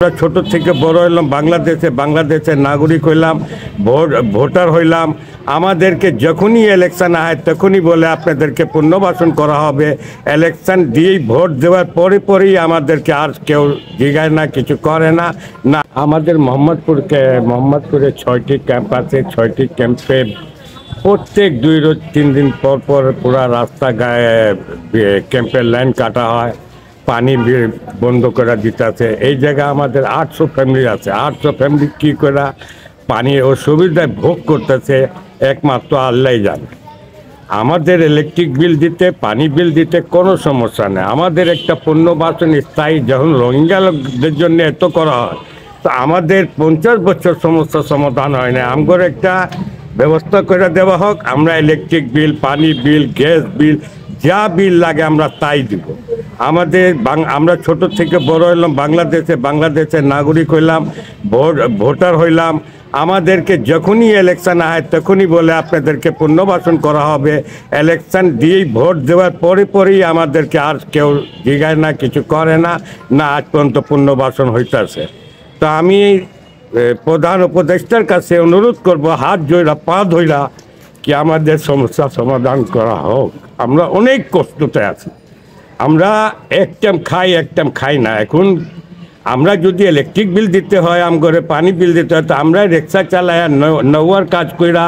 আমরা ছোট থেকে বড় হইলাম বাংলাদেশের নাগরিক হইলাম, ভোটার হইলাম। আমাদেরকে যখনই ইলেকশন হয় তখনই বলে আপনাদেরকে পুনর্বাসন করা হবে। ইলেকশন দিয়েই ভোট দেওয়ার পরেই আমাদেরকে আর কেউ জিগায় না, কিছু করে না। না, আমাদের মোহাম্মদপুরে 6টি ক্যাম্প আছে। 6টি ক্যাম্পে প্রত্যেক 2-3 দিন পর পুরা রাস্তা গায়ে ক্যাম্পের লাইন কাটা হয়, পানি বন্ধ করে দিতে আছে। এই জায়গায় আমাদের 800 ফ্যামিলি আছে। 800 ফ্যামিলি কী করে পানির অসুবিধায় ভোগ করতেছে একমাত্র আল্লাহ জানে। আমাদের ইলেকট্রিক বিল দিতে, পানি বিল দিতে কোনো সমস্যা নেই। আমাদের একটা পুনর্বাসন স্থায়ী, যখন রোহিঙ্গা লোকদের জন্য এত করা হয়, তো আমাদের 50 বছর সমস্যার সমাধান হয় না। আমগর একটা ব্যবস্থা করে দেওয়া হোক, আমরা ইলেকট্রিক বিল, পানি বিল, গ্যাস বিল, যা বিল লাগে আমরা তাই দিব। আমরা ছোট থেকে বড় হইলাম বাংলাদেশের নাগরিক হইলাম, ভোটার হইলাম। আমাদেরকে যখনই ইলেকশন হয় তখনই বলে আপনাদেরকে পুনর্বাসন করা হবে। ইলেকশন দিয়েই ভোট দেওয়ার পরেই আমাদেরকে আর কেউ জিগায় না, কিছু করে না। না, আজ পর্যন্ত পুনর্বাসন হইতেছে। তো আমি প্রধান উপদেষ্টার কাছে অনুরোধ করব, হাত জোড়া পা ধইরা, কি আমাদের সমস্যা সমাধান করা হোক। আমরা অনেক কষ্টতে আছি। আমরা এক টাইম খাই না। এখন আমরা যদি ইলেকট্রিক বিল দিতে হয়, আমগরে পানি বিল দিতে হয়, তো আমরা রিক্সা চালায়, নৌয়ার কাজ কইরা,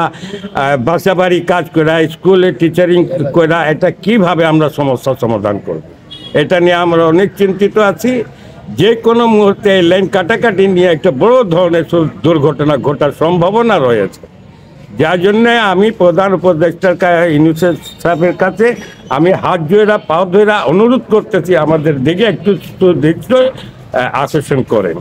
বাসাবাড়ি কাজ কইরা, স্কুলে টিচারিং কইরা, এটা কিভাবে আমরা সমস্যার সমাধান করব? এটা নিয়ে আমরা অনেক চিন্তিত আছি। যে কোনো মুহূর্তে এই লাইন কাটাকাটি নিয়ে একটা বড় ধরনের দুর্ঘটনা ঘটার সম্ভাবনা রয়েছে। যার জন্যে আমি প্রধান উপদেষ্টার ইউনূস সাহেবের কাছে আমি হাত জোড়া পা ধরা অনুরোধ করতেছি, আমাদের দিকে একটু আশ্বাসন করেন।